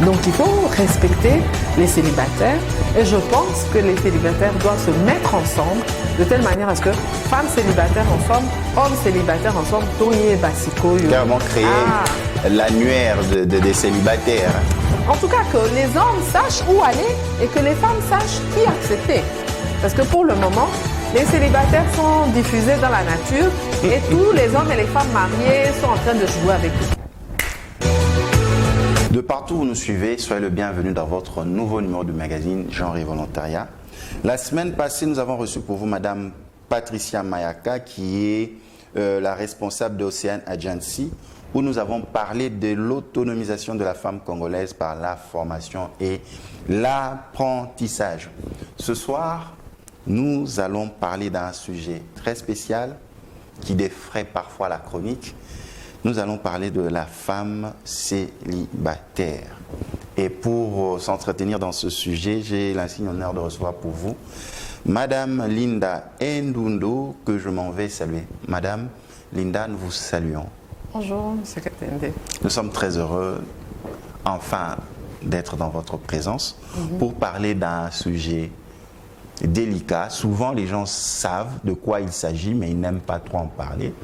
Donc il faut respecter les célibataires et je pense que les célibataires doivent se mettre ensemble de telle manière à ce que femmes célibataires ensemble, hommes célibataires ensemble, carrément créer l'annuaire des célibataires. En tout cas, que les hommes sachent où aller et que les femmes sachent qui accepter. Parce que pour le moment, les célibataires sont diffusés dans la nature et tous les hommes et les femmes mariés sont en train de jouer avec eux. De partout où vous nous suivez, soyez le bienvenu dans votre nouveau numéro du magazine Genre et Volontariat. La semaine passée, nous avons reçu pour vous Madame Patricia Mayaka, qui est la responsable d'Ocean Agency, où nous avons parlé de l'autonomisation de la femme congolaise par la formation et l'apprentissage. Ce soir, nous allons parler d'un sujet très spécial qui défraie parfois la chronique. Nous allons parler de la femme célibataire. Et pour s'entretenir dans ce sujet, j'ai l'insigne honneur de recevoir pour vous Madame Linda Ndundu, que je m'en vais saluer. Madame Linda, nous vous saluons. Bonjour, M. Katende. Nous sommes très heureux, enfin, d'être dans votre présence pour parler d'un sujet délicat. Souvent, les gens savent de quoi il s'agit, mais ils n'aiment pas trop en parler.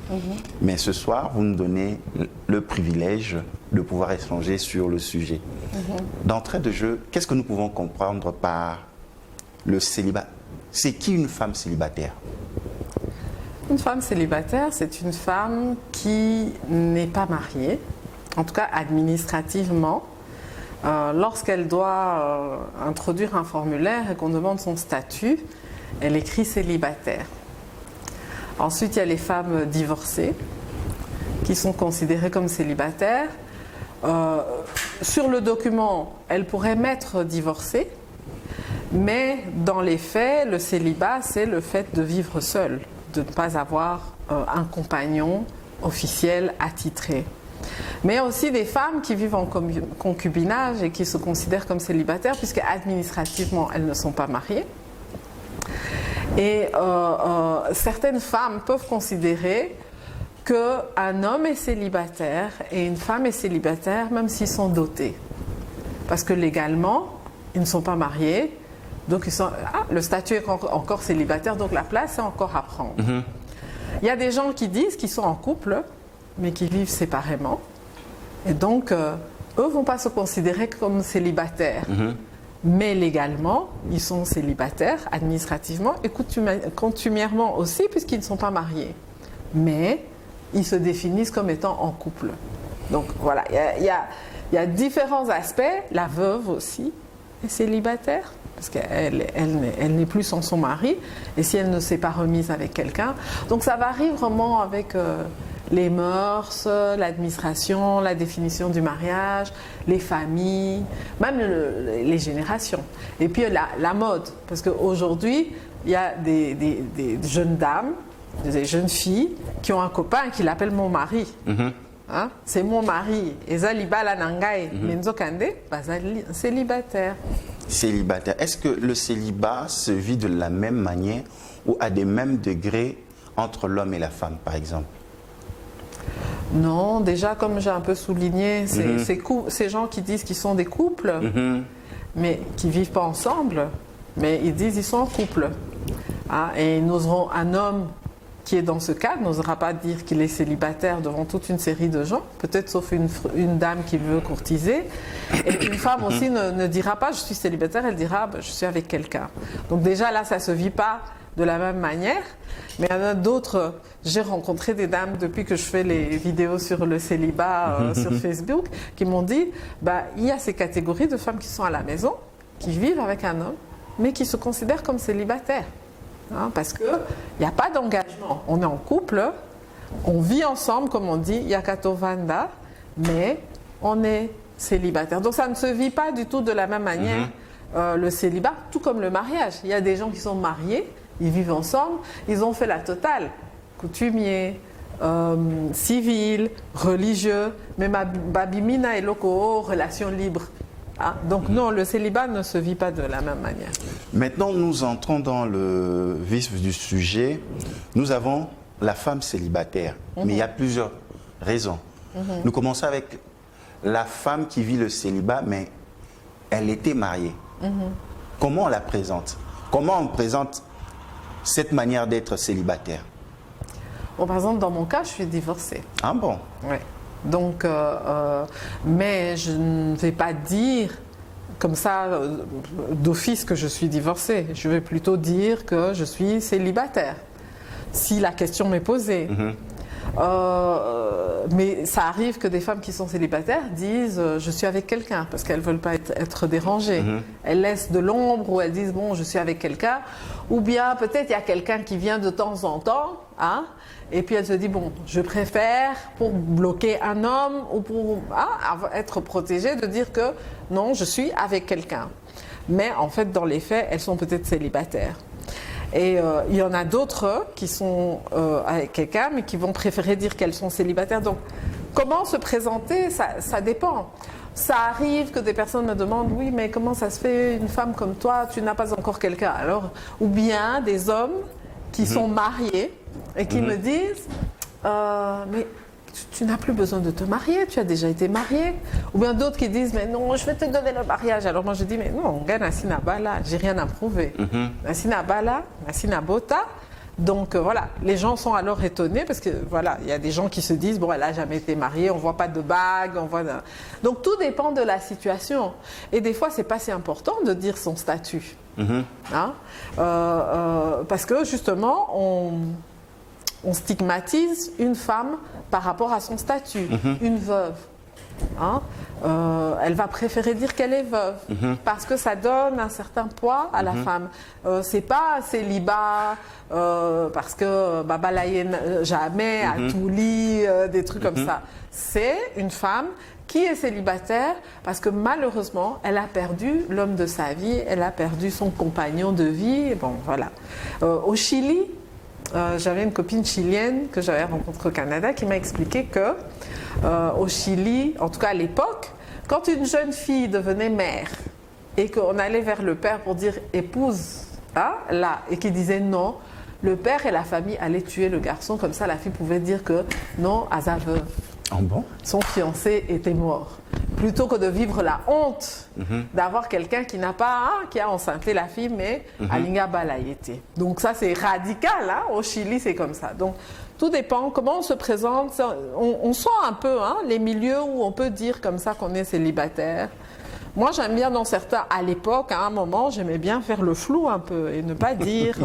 Mais ce soir, vous nous donnez le privilège de pouvoir échanger sur le sujet. D'entrée de jeu, qu'est-ce que nous pouvons comprendre par le célibat? C'est qui une femme célibataire? Une femme célibataire, c'est une femme qui n'est pas mariée, en tout cas administrativement. Lorsqu'elle doit introduire un formulaire et qu'on demande son statut, elle écrit célibataire. Ensuite, il y a les femmes divorcées qui sont considérées comme célibataires. Sur le document, elle pourrait mettre divorcée, mais dans les faits, le célibat, c'est le fait de vivre seule, de ne pas avoir un compagnon officiel attitré. Mais il y a aussi des femmes qui vivent en concubinage et qui se considèrent comme célibataires puisque administrativement elles ne sont pas mariées. Et certaines femmes peuvent considérer qu'un homme est célibataire et une femme est célibataire même s'ils sont dotés. Parce que légalement, ils ne sont pas mariés, donc le statut est encore célibataire, donc la place est encore à prendre. Il y a des gens qui disent qu'ils sont en couple, mais qui vivent séparément. Et donc, eux ne vont pas se considérer comme célibataires. Mais légalement, ils sont célibataires, administrativement et coutumièrement aussi, puisqu'ils ne sont pas mariés. Mais ils se définissent comme étant en couple. Donc voilà, il y a différents aspects. La veuve aussi est célibataire, parce qu'elle n'est plus sans son mari. Et si elle ne s'est pas remise avec quelqu'un. Donc ça varie vraiment avec les mœurs, l'administration, la définition du mariage, les familles, même les générations. Et puis la mode, parce qu'aujourd'hui, il y a des jeunes dames, des jeunes filles qui ont un copain qui l'appelle mon mari. Hein? C'est mon mari. Et Zalibala Nangai, Menzokande, célibataire. Célibataire. Est-ce que le célibat se vit de la même manière ou à des mêmes degrés entre l'homme et la femme, par exemple? Non, déjà, comme j'ai un peu souligné, ces gens qui disent qu'ils sont des couples, mais qui ne vivent pas ensemble, mais ils disent qu'ils sont en couple. Ah, et un homme qui est dans ce cas n'osera pas dire qu'il est célibataire devant toute une série de gens, peut-être sauf une dame qui veut courtiser. Et une femme aussi ne dira pas « je suis célibataire », elle dira « je suis avec quelqu'un ». Donc déjà là, ça ne se vit pas de la même manière. Mais il y en a d'autres, j'ai rencontré des dames depuis que je fais les vidéos sur le célibat sur Facebook, qui m'ont dit, il y a ces catégories de femmes qui sont à la maison, qui vivent avec un homme, mais qui se considèrent comme célibataires. Hein, parce qu'il n'y a pas d'engagement. On est en couple, on vit ensemble, comme on dit, Yakato Vanda, mais on est célibataire. Donc ça ne se vit pas du tout de la même manière, le célibat, tout comme le mariage. Il y a des gens qui sont mariés, ils vivent ensemble, ils ont fait la totale. Coutumier, civil, religieux, même babimina et loko, relations libres. Ah, donc non, le célibat ne se vit pas de la même manière. Maintenant, nous entrons dans le vif du sujet. Nous avons la femme célibataire, mais il y a plusieurs raisons. Nous commençons avec la femme qui vit le célibat, mais elle était mariée. Comment on la présente? Comment on présente cette manière d'être célibataire? Bon, par exemple, dans mon cas, je suis divorcée. Ah bon? Ouais. Donc, mais je ne vais pas dire comme ça d'office que je suis divorcée. Je vais plutôt dire que je suis célibataire, si la question m'est posée. Mais ça arrive que des femmes qui sont célibataires disent je suis avec quelqu'un parce qu'elles ne veulent pas être dérangées. Elles laissent de l'ombre ou elles disent bon je suis avec quelqu'un. Ou bien peut-être il y a quelqu'un qui vient de temps en temps, hein, et puis elle se dit bon je préfère pour bloquer un homme ou pour être protégée de dire que non je suis avec quelqu'un. Mais en fait dans les faits elles sont peut-être célibataires. Et il y en a d'autres qui sont avec quelqu'un, mais qui vont préférer dire qu'elles sont célibataires. Donc, comment se présenter, ça dépend. Ça arrive que des personnes me demandent, oui, mais comment ça se fait, une femme comme toi, tu n'as pas encore quelqu'un. Alors, ou bien des hommes qui sont mariés et qui me disent, mais tu n'as plus besoin de te marier, tu as déjà été marié. Ou bien d'autres qui disent, mais non, je vais te donner le mariage. Alors moi je dis, mais non, Nassina Bala, j'ai rien à prouver. Nassina Bala, Nassina Bota. Donc voilà, les gens sont alors étonnés parce que voilà, il y a des gens qui se disent, bon, elle n'a jamais été mariée, on ne voit pas de bague, on voit... Donc tout dépend de la situation. Et des fois, ce n'est pas si important de dire son statut. Hein? Parce que justement, on stigmatise une femme par rapport à son statut, une veuve. Hein? Elle va préférer dire qu'elle est veuve parce que ça donne un certain poids à la femme. C'est pas célibat parce que Baba Layen jamais à tout lit, des trucs comme ça. C'est une femme qui est célibataire parce que malheureusement elle a perdu l'homme de sa vie, elle a perdu son compagnon de vie. Bon voilà. Au Chili, j'avais une copine chilienne que j'avais rencontrée au Canada qui m'a expliqué que au Chili, en tout cas à l'époque, quand une jeune fille devenait mère et qu'on allait vers le père pour dire épouse, hein, là, et qu'il disait non, le père et la famille allaient tuer le garçon, comme ça la fille pouvait dire que non, à sa veuve. Ah bon? Son fiancé était mort. Plutôt que de vivre la honte d'avoir quelqu'un qui n'a pas, qui a enceinté la fille, mais Alinga Balayete. Donc ça c'est radical, hein? Au Chili c'est comme ça. Donc tout dépend comment on se présente. On sent un peu les milieux où on peut dire comme ça qu'on est célibataire. Moi, j'aime bien dans certains, à l'époque, à un moment, j'aimais bien faire le flou un peu et ne pas dire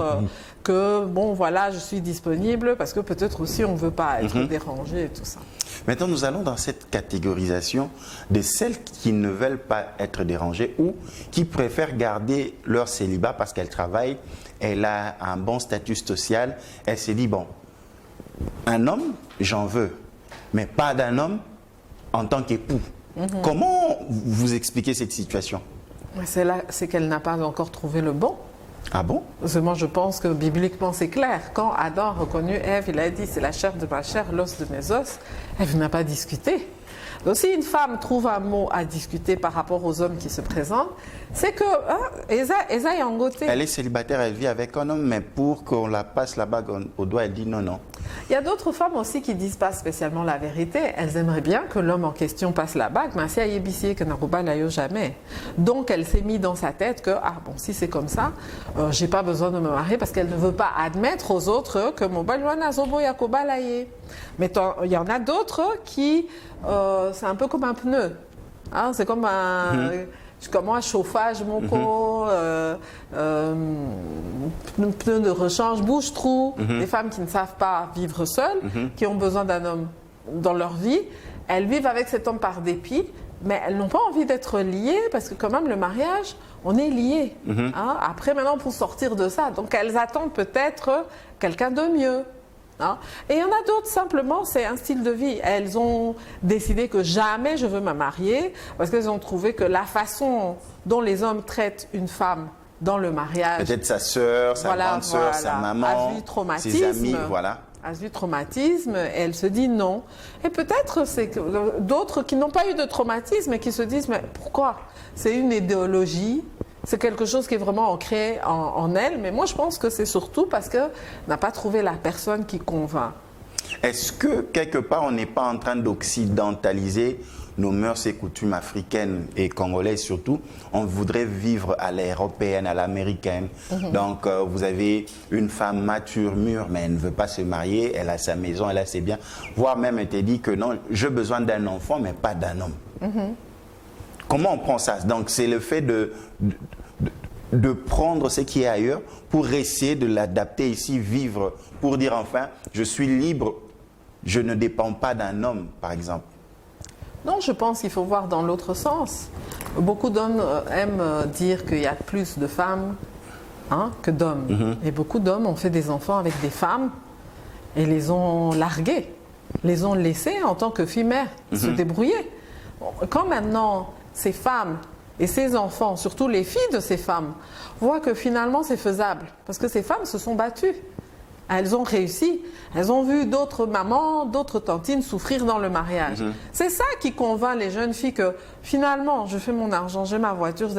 que, bon, voilà, je suis disponible parce que peut-être aussi on ne veut pas être dérangé et tout ça. Maintenant, nous allons dans cette catégorisation de celles qui ne veulent pas être dérangées ou qui préfèrent garder leur célibat parce qu'elles travaillent, elle a un bon statut social, elle se dit, bon, un homme, j'en veux, mais pas d'un homme en tant qu'époux. Comment vous expliquez cette situation? C'est qu'elle n'a pas encore trouvé le bon. Ah bon? Parce que moi, je pense que bibliquement, c'est clair. Quand Adam a reconnu Ève, il a dit, c'est la chair de ma chair, l'os de mes os. Ève n'a pas discuté. Donc, si une femme trouve un mot à discuter par rapport aux hommes qui se présentent, c'est que Eza est engoté. Elle est célibataire, elle vit avec un homme, mais pour qu'on la passe la bague au doigt, elle dit non, non. Il y a d'autres femmes aussi qui ne disent pas spécialement la vérité. Elles aimeraient bien que l'homme en question passe la bague, mais c'est Ayébissé que Narouba n'a jamais. Donc elle s'est mis dans sa tête que, ah bon, si c'est comme ça, j'ai pas besoin de me marier parce qu'elle ne veut pas admettre aux autres que mon balwana zobo yakoba laye. Mais il y en a d'autres qui, c'est un peu comme un pneu. Hein, c'est comme un... Comme un chauffage, mon pneu de rechange, bouche-trou, des femmes qui ne savent pas vivre seules, qui ont besoin d'un homme dans leur vie, elles vivent avec cet homme par dépit, mais elles n'ont pas envie d'être liées parce que quand même le mariage, on est liés. Hein? Après, maintenant, pour sortir de ça, donc elles attendent peut-être quelqu'un de mieux. Hein? Et il y en a d'autres, simplement, c'est un style de vie. Elles ont décidé que jamais je veux me marier parce qu'elles ont trouvé que la façon dont les hommes traitent une femme dans le mariage... Peut-être sa sœur, sa grande sœur, sa maman, ses amis, voilà. A vu traumatisme, et elle se dit non. Et peut-être c'est d'autres qui n'ont pas eu de traumatisme et qui se disent mais pourquoi? C'est une idéologie. C'est quelque chose qui est vraiment ancré en elle, mais moi je pense que c'est surtout parce qu'elle n'a pas trouvé la personne qui convainc. Est-ce que quelque part on n'est pas en train d'occidentaliser nos mœurs et coutumes africaines et congolaises surtout, on voudrait vivre à l'européenne, à l'américaine. Donc, vous avez une femme mature, mûre, mais elle ne veut pas se marier, elle a sa maison, elle a ses biens. Voire même, elle te dit que non, j'ai besoin d'un enfant, mais pas d'un homme. Comment on prend ça? Donc, c'est le fait de prendre ce qui est ailleurs pour essayer de l'adapter ici, vivre, pour dire enfin, je suis libre, je ne dépends pas d'un homme, par exemple. Non, je pense qu'il faut voir dans l'autre sens. Beaucoup d'hommes aiment dire qu'il y a plus de femmes que d'hommes. Et beaucoup d'hommes ont fait des enfants avec des femmes et les ont larguées, les ont laissées en tant que filles mères, se débrouiller. Quand maintenant ces femmes et ces enfants, surtout les filles de ces femmes, voient que finalement c'est faisable, parce que ces femmes se sont battues. Elles ont réussi. Elles ont vu d'autres mamans, d'autres tantines souffrir dans le mariage. C'est ça qui convainc les jeunes filles que finalement, je fais mon argent, j'ai ma voiture,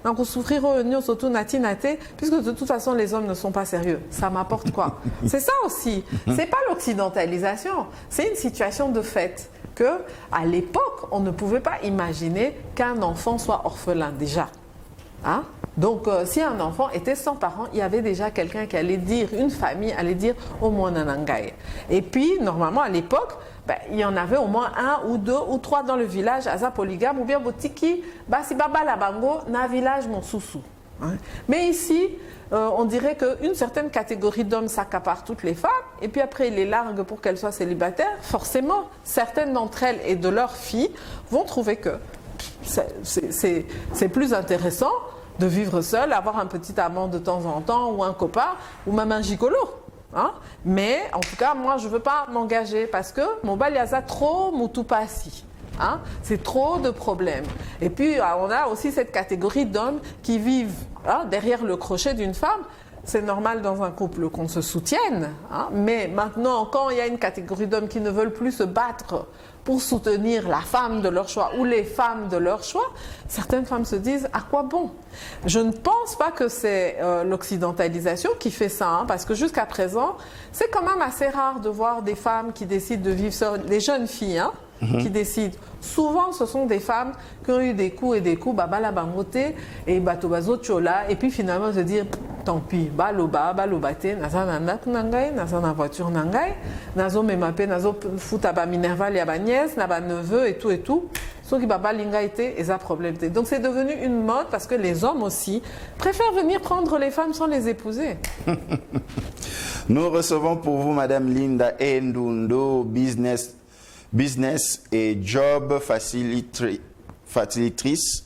donc on souffrira surtout nati-naté, puisque de toute façon les hommes ne sont pas sérieux. Ça m'apporte quoi? C'est ça aussi. C'est pas l'occidentalisation. C'est une situation de fait que, à l'époque, on ne pouvait pas imaginer qu'un enfant soit orphelin déjà. Donc, si un enfant était sans parents, il y avait déjà quelqu'un qui allait dire, une famille allait dire au moins nanangaye. Et puis, normalement, à l'époque, il y en avait au moins 1 ou 2 ou 3 dans le village, à polygame, ou bien botiki, si baba la bango, na village mon sousou. Mais ici, on dirait qu'une certaine catégorie d'hommes s'accapare toutes les femmes, et puis après, ils les larguent pour qu'elles soient célibataires. Forcément, certaines d'entre elles et de leurs filles vont trouver que c'est plus intéressant de vivre seul, avoir un petit amant de temps en temps, ou un copain, ou même un gigolo. Mais en tout cas, moi, je ne veux pas m'engager parce que mon baliaza trop moutupasi. C'est trop de problèmes. Et puis, on a aussi cette catégorie d'hommes qui vivent derrière le crochet d'une femme. C'est normal dans un couple qu'on se soutienne. Mais maintenant, quand il y a une catégorie d'hommes qui ne veulent plus se battre pour soutenir la femme de leur choix ou les femmes de leur choix, certaines femmes se disent à quoi bon? Je ne pense pas que c'est l'occidentalisation qui fait ça, parce que jusqu'à présent, c'est quand même assez rare de voir des femmes qui décident de vivre seules, des jeunes filles qui décident. Souvent, ce sont des femmes qui ont eu des coups et des coups, bala bangoté et batobazo chola, et puis finalement se dire tant pis, balobate, naza nandak nangai, naza na voiture nangai, nazo memape, nazo futa ba minerva ya ba nièce, na ba neveu et tout. Sauf que baba linga était et ça problème. Donc c'est devenu une mode parce que les hommes aussi préfèrent venir prendre les femmes sans les épouser. Nous recevons pour vous Madame Linda Ndundo, business et job facilitatrice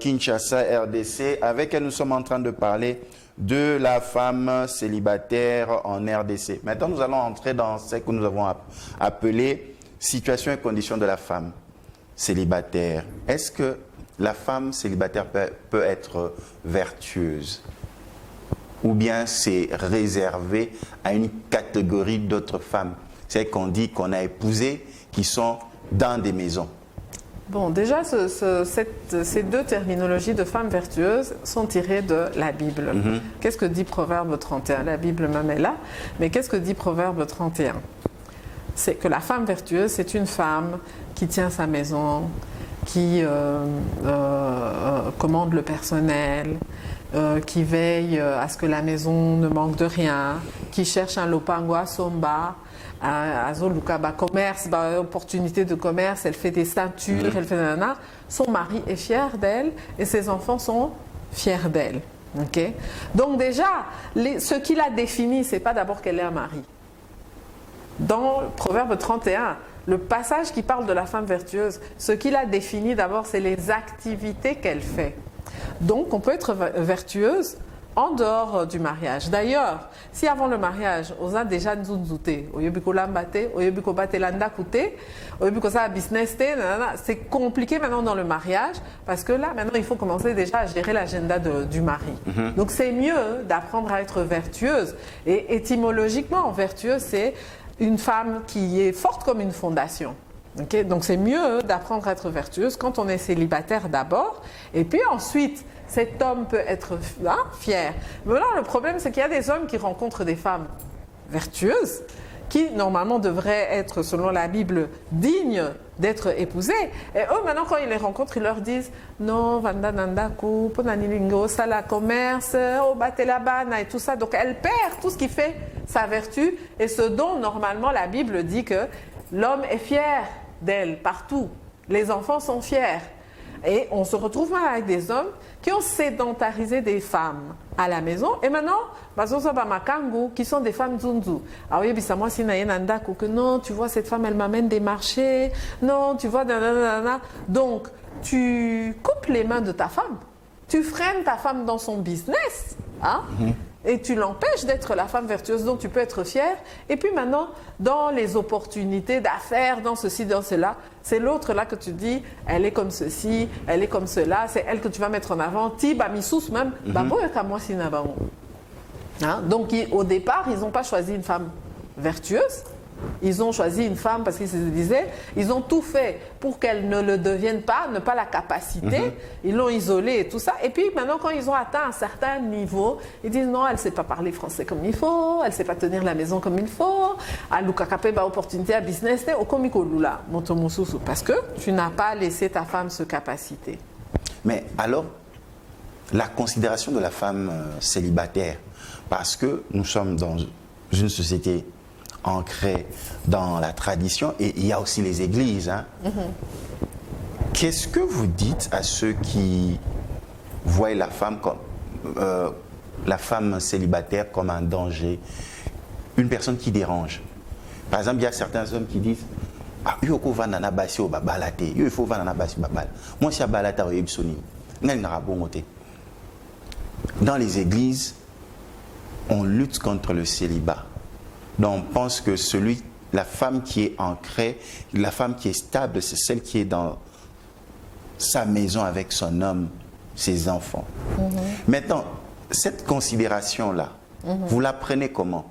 Kinshasa RDC. Avec elle, nous sommes en train de parler de la femme célibataire en RDC. Maintenant, nous allons entrer dans ce que nous avons appelé situation et conditions de la femme célibataire. Est-ce que la femme célibataire peut être vertueuse? Ou bien c'est réservé à une catégorie d'autres femmes? C'est qu'on dit qu'on a épousé, qui sont dans des maisons. Bon, déjà, ces deux terminologies de femmes vertueuses sont tirées de la Bible. Qu'est-ce que dit Proverbe 31? La Bible même est là, mais qu'est-ce que dit Proverbe 31? C'est que la femme vertueuse, c'est une femme qui tient sa maison, qui commande le personnel, qui veille à ce que la maison ne manque de rien, qui cherche un lopango à somba, à Zoluka, commerce, opportunité de commerce, elle fait des ceintures, elle fait nanana. Son mari est fier d'elle et ses enfants sont fiers d'elle. Okay? Donc déjà, ce qui la définit, c'est pas d'abord qu'elle ait un mari. Dans le Proverbe 31, le passage qui parle de la femme vertueuse, ce qui la définit d'abord, c'est les activités qu'elle fait. Donc on peut être vertueuse en dehors du mariage. D'ailleurs, si avant le mariage, on a déjà nzunzute, c'est compliqué maintenant dans le mariage parce que là, maintenant, il faut commencer déjà à gérer l'agenda du mari. Donc c'est mieux d'apprendre à être vertueuse. Et étymologiquement, vertueuse, c'est une femme qui est forte comme une fondation. Okay? Donc c'est mieux d'apprendre à être vertueuse quand on est célibataire d'abord, et puis ensuite cet homme peut être fier. Mais là, le problème, c'est qu'il y a des hommes qui rencontrent des femmes vertueuses, qui normalement devraient être, selon la Bible, dignes d'être épousés. Et eux, maintenant, quand ils les rencontrent, ils leur disent non, Vanda Nandaku, Ponanilingo, ça la commerce, oh, Batelabana et tout ça. Donc elle perd tout ce qui fait sa vertu et ce dont normalement la Bible dit que l'homme est fier d'elle partout. Les enfants sont fiers. Et on se retrouve mal avec des hommes qui ont sédentarisé des femmes à la maison. Et maintenant, qui sont des femmes zunzu. Ah oui, moi, si que non, tu vois, cette femme, elle m'amène des marchés. Non, tu vois, nanana. Donc, tu coupes les mains de ta femme. Tu freines ta femme dans son business. Hein? Et tu l'empêches d'être la femme vertueuse dont tu peux être fière. Et puis maintenant, dans les opportunités d'affaires, dans ceci, dans cela, c'est l'autre là que tu dis, elle est comme ceci, elle est comme cela, c'est elle que tu vas mettre en avant. Ti, bamisous même, donc au départ, ils n'ont pas choisi une femme vertueuse. Ils ont choisi une femme parce qu'ils se disaient, ils ont tout fait pour qu'elle ne le devienne pas, ne pas la capacité. Ils l'ont isolée et tout ça. Et puis maintenant, quand ils ont atteint un certain niveau, ils disent non, elle ne sait pas parler français comme il faut, elle ne sait pas tenir la maison comme il faut. Opportunité à business, parce que tu n'as pas laissé ta femme se capaciter. Mais alors, la considération de la femme célibataire, parce que nous sommes dans une société ancré dans la tradition et il y a aussi les églises. Hein. Qu'est-ce que vous dites à ceux qui voient la femme célibataire comme un danger, une personne qui dérange? Par exemple, il y a certains hommes qui disent ah, il faut vanana basi au babalate, il faut vanana basi babal. Moi, si abalata au yebsoni, dans les églises, on lutte contre le célibat. Donc on pense que la femme qui est ancrée, la femme qui est stable, c'est celle qui est dans sa maison avec son homme, ses enfants. Maintenant, cette considération-là, vous la prenez comment?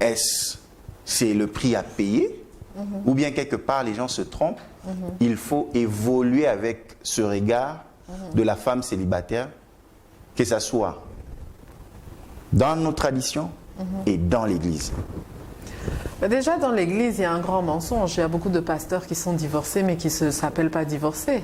Est-ce c'est le prix à payer? Ou bien quelque part les gens se trompent? Il faut évoluer avec ce regard de la femme célibataire, que ce soit dans nos traditions et dans l'Église. Déjà, dans l'Église, il y a un grand mensonge. Il y a beaucoup de pasteurs qui sont divorcés, mais qui ne s'appellent pas divorcés.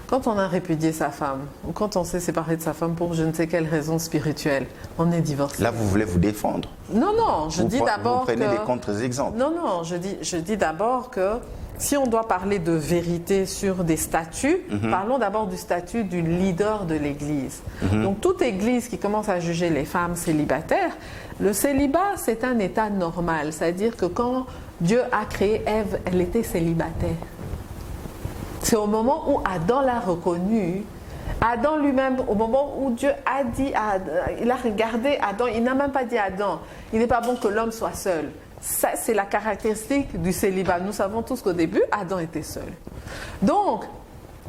Quand on a répudié sa femme, ou quand on s'est séparé de sa femme pour je ne sais quelle raison spirituelle, on est divorcé. Là, vous voulez vous défendre? Non, non, je dis d'abord vous prenez des contre-exemples. Non, non, je dis d'abord que si on doit parler de vérité sur des statuts, parlons d'abord du statut du leader de l'Église. Donc, toute Église qui commence à juger les femmes célibataires, le célibat, c'est un état normal. C'est-à-dire que quand Dieu a créé Ève, elle était célibataire. C'est au moment où Adam l'a reconnue, Adam lui-même, au moment où Dieu a dit, il a regardé Adam, il n'a même pas dit à Adam, il n'est pas bon que l'homme soit seul. Ça, c'est la caractéristique du célibat. Nous savons tous qu'au début, Adam était seul. Donc,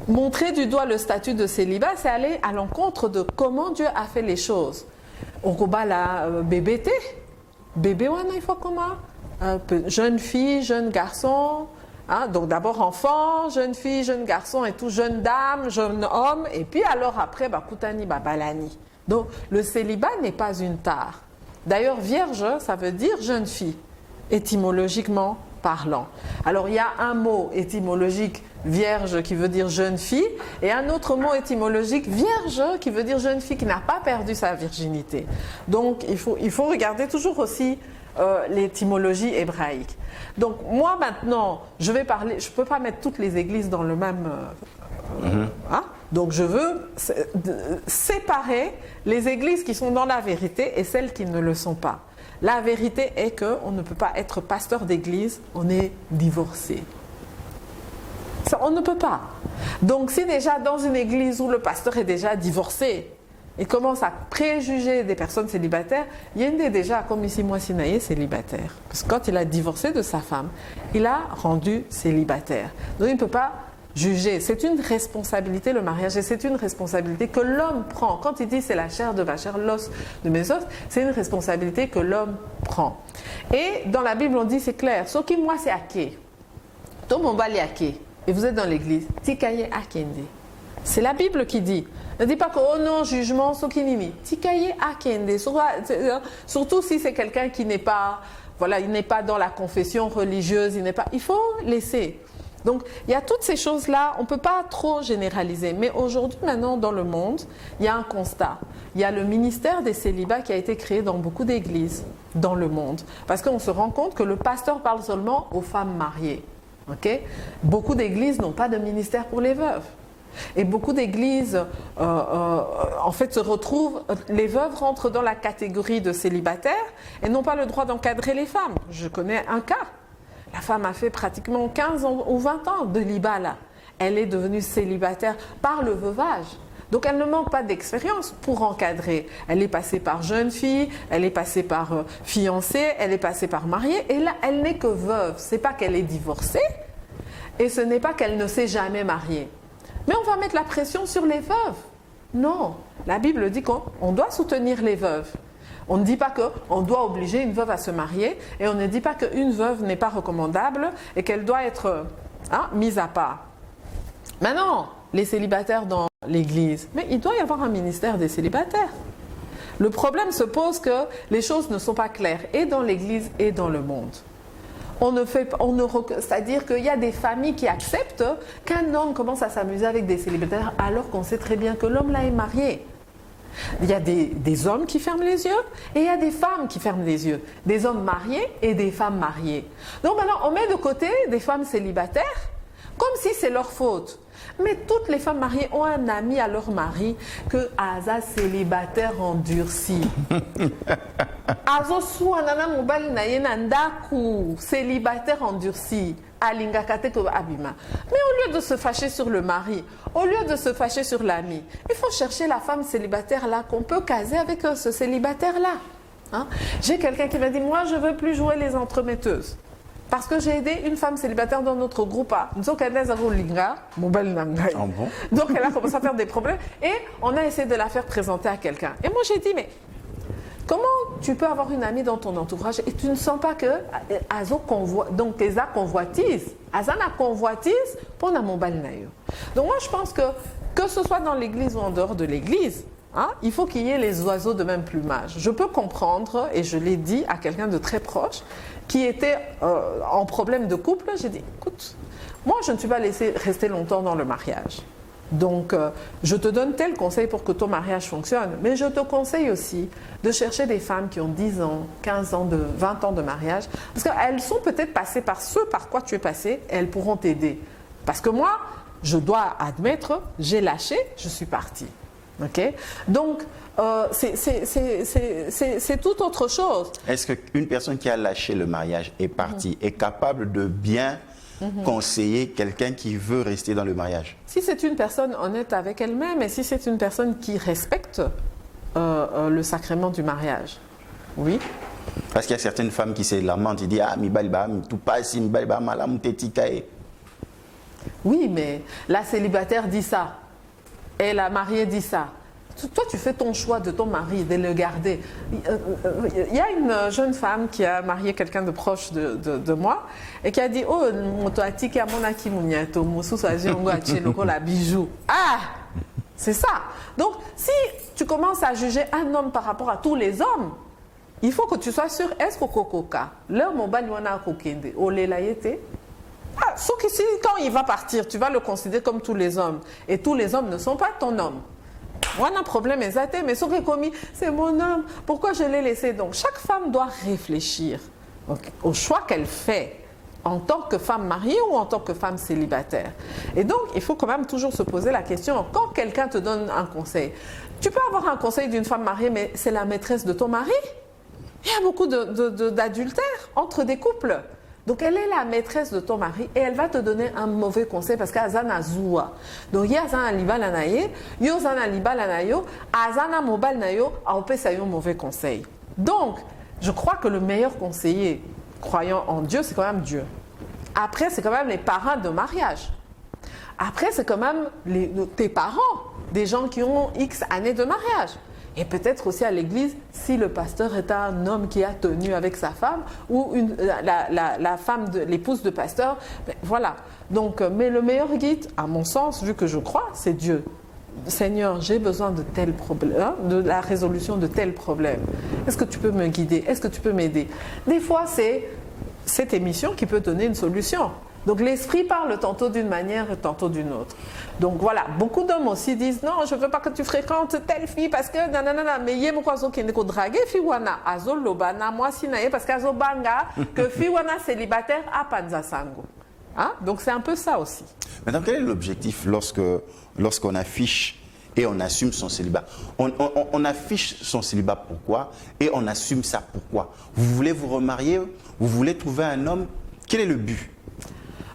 montrer du doigt le statut de célibat, c'est aller à l'encontre de comment Dieu a fait les choses. Au combat, la bébé, il faut comment? Jeune fille, jeune garçon. Hein, donc d'abord enfant, jeune fille, jeune garçon et tout, jeune dame, jeune homme, et puis alors après, Koutani, Balani. Donc le célibat n'est pas une tare. D'ailleurs, vierge, ça veut dire jeune fille, étymologiquement parlant. Alors il y a un mot étymologique, vierge, qui veut dire jeune fille, et un autre mot étymologique, vierge, qui veut dire jeune fille qui n'a pas perdu sa virginité. Donc il faut regarder toujours aussi l'étymologie hébraïque. Donc moi maintenant, je vais parler, je ne peux pas mettre toutes les églises dans le même... hein? Donc je veux séparer les églises qui sont dans la vérité et celles qui ne le sont pas. La vérité est qu'on ne peut pas être pasteur d'église, on est divorcé. Ça, on ne peut pas. Donc si déjà dans une église où le pasteur est déjà divorcé, il commence à préjuger des personnes célibataires, Yende déjà, comme ici moi Sinaï, célibataire. Parce que quand il a divorcé de sa femme, il a rendu célibataire. Donc il ne peut pas juger. C'est une responsabilité le mariage et c'est une responsabilité que l'homme prend. Quand il dit c'est la chair de ma chair, l'os de mes os, c'est une responsabilité que l'homme prend. Et dans la Bible on dit c'est clair, ce qui moi c'est aké. Tout mon bali aké. Et vous êtes dans l'église, tikaye akende. C'est la Bible qui dit. Ne dis pas que oh non, jugement, sokinini. Tikaye akende. Surtout si c'est quelqu'un qui n'est pas voilà, il n'est pas dans la confession religieuse, il faut laisser. Donc, il y a toutes ces choses-là, on ne peut pas trop généraliser. Mais aujourd'hui, maintenant, dans le monde, il y a un constat. Il y a le ministère des célibats qui a été créé dans beaucoup d'églises dans le monde. Parce qu'on se rend compte que le pasteur parle seulement aux femmes mariées. Okay? Beaucoup d'églises n'ont pas de ministère pour les veuves. Et beaucoup d'églises, en fait, se retrouvent, les veuves rentrent dans la catégorie de célibataires et n'ont pas le droit d'encadrer les femmes. Je connais un cas. La femme a fait pratiquement 15 ans ou 20 ans de libat là. Elle est devenue célibataire par le veuvage. Donc elle ne manque pas d'expérience pour encadrer. Elle est passée par jeune fille, elle est passée par fiancée, elle est passée par mariée. Et là, elle n'est que veuve. Ce n'est pas qu'elle est divorcée et ce n'est pas qu'elle ne s'est jamais mariée. Mais on va mettre la pression sur les veuves. Non, la Bible dit qu'on doit soutenir les veuves. On ne dit pas qu'on doit obliger une veuve à se marier et on ne dit pas qu'une veuve n'est pas recommandable et qu'elle doit être mise à part. Maintenant, les célibataires dans l'église, mais il doit y avoir un ministère des célibataires. Le problème se pose que les choses ne sont pas claires et dans l'église et dans le monde. C'est-à-dire qu'il y a des familles qui acceptent qu'un homme commence à s'amuser avec des célibataires alors qu'on sait très bien que l'homme là est marié. Il y a des hommes qui ferment les yeux et il y a des femmes qui ferment les yeux. Des hommes mariés et des femmes mariées. Donc maintenant, on met de côté des femmes célibataires comme si c'est leur faute. Mais toutes les femmes mariées ont un ami à leur mari que Aza célibataire endurci. Azo souanana mobali na yena ndaku célibataire endurci. Alingakate ko abima. Mais au lieu de se fâcher sur le mari, au lieu de se fâcher sur l'ami, il faut chercher la femme célibataire là qu'on peut caser avec ce célibataire là. Hein? J'ai quelqu'un qui m'a dit moi je veux plus jouer les entremetteuses. Parce que j'ai aidé une femme célibataire dans notre groupe. Donc elle a commencé à faire des problèmes et on a essayé de la faire présenter à quelqu'un. Et moi j'ai dit mais comment tu peux avoir une amie dans ton entourage et tu ne sens pas que donc tes convoitises, Azana convoitise pour na mobile nayo. Donc moi je pense que ce soit dans l'église ou en dehors de l'église, il faut qu'il y ait les oiseaux de même plumage. Je peux comprendre, et je l'ai dit à quelqu'un de très proche, qui était en problème de couple, j'ai dit, écoute, moi je ne suis pas laissée rester longtemps dans le mariage. Donc, je te donne tel conseil pour que ton mariage fonctionne, mais je te conseille aussi de chercher des femmes qui ont 10 ans, 15 ans, 20 ans de mariage, parce qu'elles sont peut-être passées par ce par quoi tu es passé, et elles pourront t'aider. Parce que moi, je dois admettre, j'ai lâché, je suis partie. Okay? Donc, c'est tout autre chose. Est-ce qu'une personne qui a lâché le mariage est partie est capable de bien conseiller quelqu'un qui veut rester dans le mariage? Si c'est une personne honnête avec elle-même et si c'est une personne qui respecte le sacrement du mariage, oui. Parce qu'il y a certaines femmes qui se lamentent, ils disent ah mi baliba tout passe mi baliba malam tetikae. Oui, mais la célibataire dit ça et la mariée dit ça. Toi, tu fais ton choix de ton mari, de le garder. Il y a une jeune femme qui a marié quelqu'un de proche de moi et qui a dit oh, la bijou. Ah, c'est ça. Donc, si tu commences à juger un homme par rapport à tous les hommes, il faut que tu sois sûr, est-ce que Kokoka, leur mobile wana kokende, olélayete. Ah, sauf que si quand il va partir, tu vas le considérer comme tous les hommes. Et tous les hommes ne sont pas ton homme. Moi, un problème exact, mais ce qui est commis, c'est mon homme. Pourquoi je l'ai laissé? Donc, chaque femme doit réfléchir au choix qu'elle fait en tant que femme mariée ou en tant que femme célibataire. Et donc, il faut quand même toujours se poser la question, quand quelqu'un te donne un conseil, tu peux avoir un conseil d'une femme mariée, mais c'est la maîtresse de ton mari. Il y a beaucoup d'adultères entre des couples. Donc, elle est la maîtresse de ton mari et elle va te donner un mauvais conseil parce qu'Azana Zoua. Donc, il y a Azana Libal Anaye, yo Azana Libal Anayo, Azana Mobal Nayo, a opé ça un mauvais conseil. Donc, je crois que le meilleur conseiller croyant en Dieu, c'est quand même Dieu. Après, c'est quand même les parents de mariage. Après, c'est quand même tes parents, des gens qui ont X années de mariage. Et peut-être aussi à l'église, si le pasteur est un homme qui a tenu avec sa femme ou la femme, l'épouse de pasteur, ben voilà. Donc, mais le meilleur guide, à mon sens, vu que je crois, c'est Dieu. Seigneur, j'ai besoin de tel problème, hein, de la résolution de tel problème. Est-ce que tu peux me guider? Est-ce que tu peux m'aider? Des fois, c'est cette émission qui peut donner une solution. Donc l'esprit parle tantôt d'une manière et tantôt d'une autre. Donc voilà, beaucoup d'hommes aussi disent non, je ne veux pas que tu fréquentes telle fille parce que nanana, mais yé moko azo kende ko draguer fiwana azo lobana moi sinaye parce qu'azo banga que fiwana célibataire à panza sango. Hein? Donc c'est un peu ça aussi. Maintenant, quel est l'objectif lorsqu'on affiche et on assume son célibat? On affiche son célibat pourquoi et on assume ça pourquoi? Vous voulez vous remarier? Vous voulez trouver un homme? Quel est le but?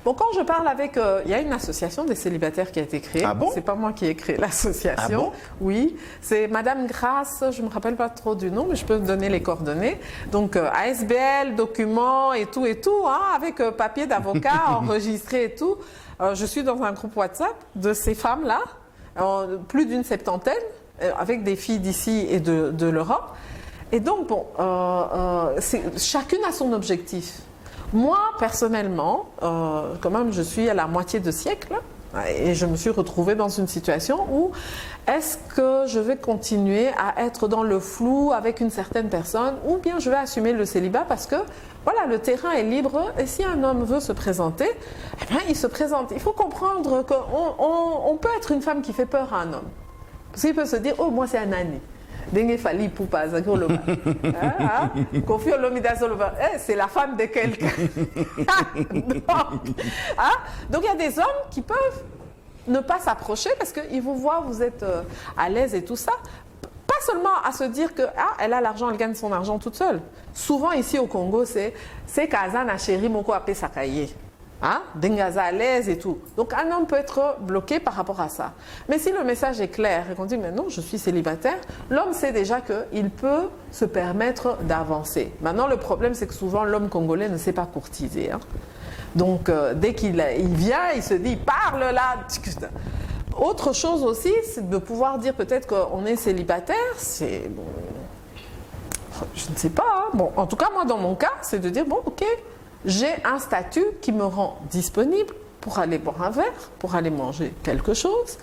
Bon, quand je parle avec... il y a une association des célibataires qui a été créée. Ah bon? C'est pas moi qui ai créé l'association. Ah bon? Oui, c'est Madame Grasse, je me rappelle pas trop du nom, mais je peux vous donner les coordonnées. Donc, ASBL, documents et tout, hein, avec papier d'avocat enregistré et tout. Je suis dans un groupe WhatsApp de ces femmes-là, plus d'une septantaine, avec des filles d'ici et de l'Europe. Et donc, bon, chacune a son objectif. Moi, personnellement, quand même, je suis à la moitié de siècle et je me suis retrouvée dans une situation où est-ce que je vais continuer à être dans le flou avec une certaine personne ou bien je vais assumer le célibat parce que, voilà, le terrain est libre et si un homme veut se présenter, eh bien, il se présente. Il faut comprendre qu'on peut être une femme qui fait peur à un homme. Parce qu'il peut se dire, oh, moi, c'est un âne. C'est la femme de quelqu'un. Donc il y a des hommes qui peuvent ne pas s'approcher parce qu'ils vous voient, vous êtes à l'aise et tout ça. Pas seulement à se dire que elle a l'argent, elle gagne son argent toute seule. Souvent ici au Congo, c'est Kazana chérie moko apé sakaye. Dengaza à l'aise et tout. Donc un homme peut être bloqué par rapport à ça. Mais si le message est clair et qu'on dit mais non, je suis célibataire, l'homme sait déjà qu'il peut se permettre d'avancer. Maintenant le problème c'est que souvent l'homme congolais ne sait pas courtiser. Donc dès qu'il vient, il se dit il parle là. Autre chose aussi, c'est de pouvoir dire peut-être qu'on est célibataire, c'est bon, je ne sais pas. Bon, en tout cas moi dans mon cas, c'est de dire bon ok. J'ai un statut qui me rend disponible pour aller boire un verre, pour aller manger quelque chose.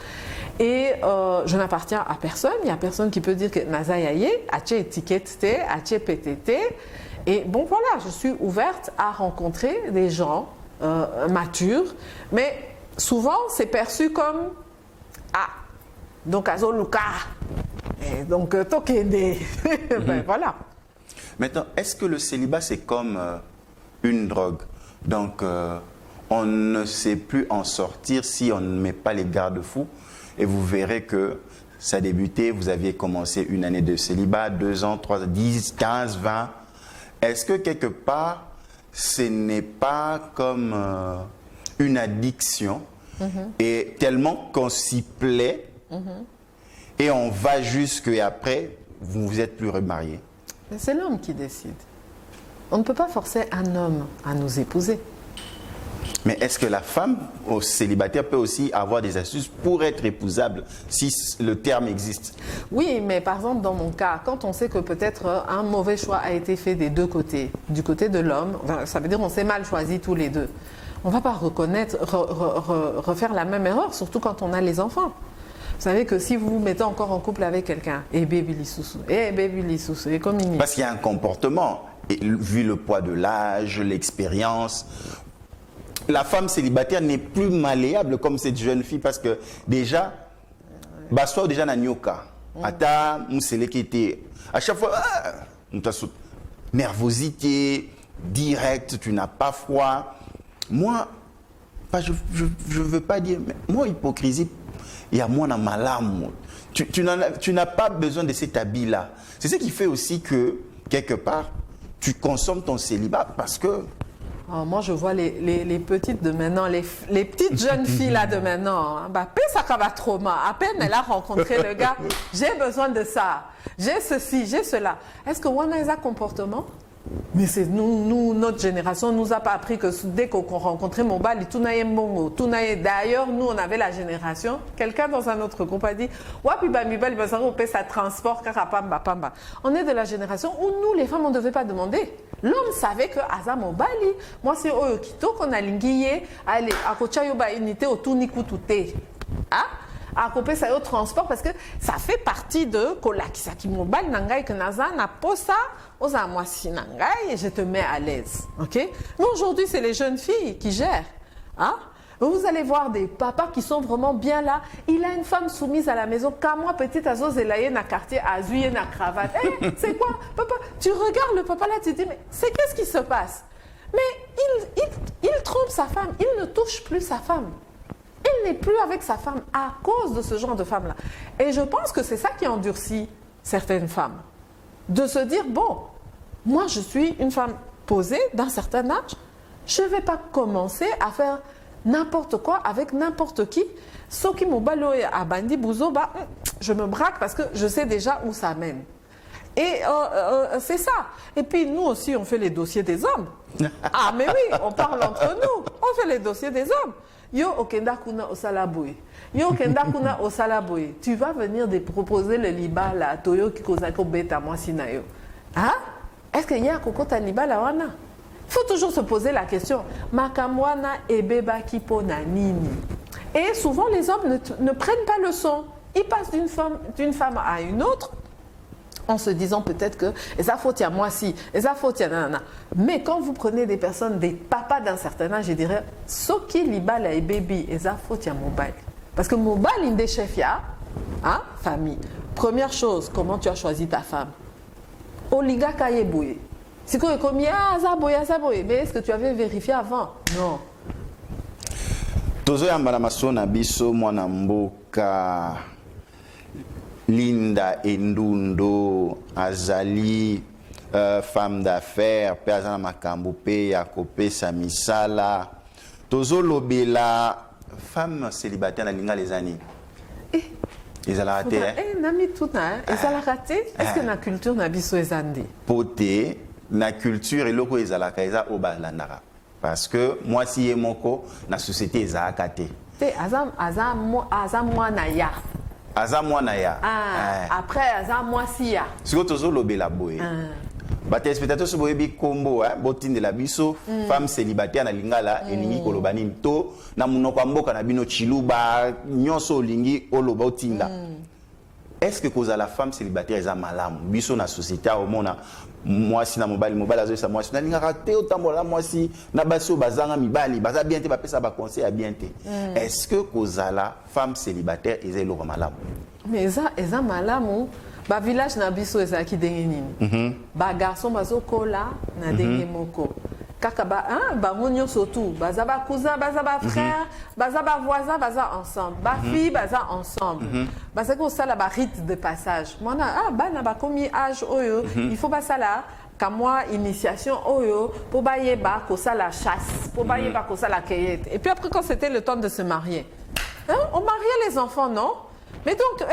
Et je n'appartiens à personne. Il n'y a personne qui peut dire que Nazayaye, Ache étiquette, Ache PTT. Et bon, voilà, je suis ouverte à rencontrer des gens matures. Mais souvent, c'est perçu comme donc Azo Luka. Et donc, Tokende. Ben voilà. Maintenant, est-ce que le célibat, c'est comme une drogue? Donc, on ne sait plus en sortir si on ne met pas les garde-fous. Et vous verrez que ça a débuté, vous aviez commencé une année de célibat, 2 ans, 3 ans, 10, 15, 20. Est-ce que quelque part, ce n'est pas comme une addiction et tellement qu'on s'y plaît et on va jusque et après, vous ne vous êtes plus remarié? C'est l'homme qui décide. On ne peut pas forcer un homme à nous épouser. Mais est-ce que la femme au célibataire peut aussi avoir des astuces pour être épousable, si le terme existe? Oui, mais par exemple, dans mon cas, quand on sait que peut-être un mauvais choix a été fait des deux côtés, du côté de l'homme, ça veut dire qu'on s'est mal choisi tous les deux, on ne va pas refaire la même erreur, surtout quand on a les enfants. Vous savez que si vous vous mettez encore en couple avec quelqu'un, parce qu'il y a un comportement. Et vu le poids de l'âge, l'expérience, la femme célibataire n'est plus malléable comme cette jeune fille parce que déjà, soit déjà na nyoka, ata musele qui était à chaque fois nervosité, direct, tu n'as pas froid. Moi, je veux pas dire, mais moi hypocrisie, il y a moi dans ma larme. Tu n'as pas besoin de cet habit-là. C'est ce qui fait aussi que quelque part tu consommes ton célibat parce que... Oh, moi, je vois les petites de maintenant, les petites jeunes filles là de maintenant. Ça va trop mal. À peine elle a rencontré le gars, j'ai besoin de ça. J'ai ceci, j'ai cela. Est-ce que on a un comportement? Mais c'est nous, notre génération nous a pas appris que dès qu'on rencontrait mon bal, tout n'aille bon, tout n'aille. D'ailleurs, nous, on avait la génération. Quelqu'un dans un autre groupe a dit, wapi bamibal, ça transport, pamba. On est de la génération où nous, les femmes, on ne devait pas demander. L'homme savait que Aza Mobali, moi c'est Oyokito qu'on a lingué, allez, à Kochayoba unité au Tunikutute. à couper ça au transport parce que ça fait partie de kolakisaki mobile nangai que naza na posa aux amoisi nangai et je te mets à l'aise. OK? Mais aujourd'hui, c'est les jeunes filles qui gèrent. Hein? Vous allez voir des papas qui sont vraiment bien là. Il a une femme soumise à la maison. Quand moi, petite Azo Zelaye, na quartier, Azuye, na cravate. Hey, c'est quoi, papa? Tu regardes le papa là, tu te dis, mais c'est qu'est-ce qui se passe? Mais il trompe sa femme. Il ne touche plus sa femme. Il n'est plus avec sa femme à cause de ce genre de femme-là. Et je pense que c'est ça qui endurcit certaines femmes. De se dire, bon, moi, je suis une femme posée d'un certain âge. Je ne vais pas commencer à faire n'importe quoi avec n'importe qui. Ce qui m'a baloé à Bandi Bouzo, bah, je me braque parce que je sais déjà où ça mène. Et c'est ça. Et puis nous aussi, on fait les dossiers des hommes. Ah mais oui, on parle entre nous. On fait les dossiers des hommes. Yo okenda kuna osalaboy. Yo okenda kuna osalaboy. Tu vas venir de proposer le liba là, toyo kikozako beta moi sinayo. Hein? Est-ce qu'il y a kokota liba la wana? Il faut toujours se poser la question. Makamwana et beba kipona nini. Et souvent les hommes ne prennent pas le son. Ils passent d'une femme à une autre en se disant peut-être que ça faut à moi si, ça faut à nanana. Mais quand vous prenez des personnes, des papas d'un certain âge, je dirais soki libala et baby, ça faut à mobile. Parce que mobile inde chef ya, hein, famille. Première chose, comment tu as choisi ta femme? Oliga kayebouye. C'est quoi comme ça boye, mais est-ce que tu avais vérifié avant? Non. Tozo yambala masona biso mwana mboka Linda Endundo azali femme d'affaires pe azana makambo pe ya kopesa misala. Tozo lobela femme célibataire na linga les années. Ils ont raté. Nami tout na. Ils ont raté. Est-ce que na culture na biso ezande? Poté na culture eloko ezalaka eza obalandaka. Parce que moi si yemoko na société ezalaka te. Te azam mwana ya. Aza mwana ya. Après azam mwasi ya. Siko tozo lobela boye. Ba téléspectateurs so boyebi kombo botinde la biso femme célibataire na lingala elingi koloba nini to na munoko ya mboka na bino chiluba nyonso olingi oloba otinda. Est-ce que cause la femme célibataire eza malamu biso na société au mona mwasi na mobali azo sa mwasi na lingaka te otambola mwasi na baso bazanga mibali baza bien te bapesa ba conseil à bien te. Est-ce que cause la femme célibataire eza eloko malamu? Mais eza malamu. Ba village na biso ezaki ndenge nini. Ba garçon bazokola na ndenge moko. Kaka ba monyo surtout, baza ba cousin, baza ba frère, baza ba voisin, baza ensemble. Ba fille, baza ensemble. Baza ko sala ba rite de passage. Mona bana ba komi âge oyo, il faut pas ça là. Comme moi, initiation oyo, pour ba yeba ko sala chasse, pour ba yeba ko sala cueillette. Et puis après quand c'était le temps de se marier. On mariait les enfants, non? Mais donc,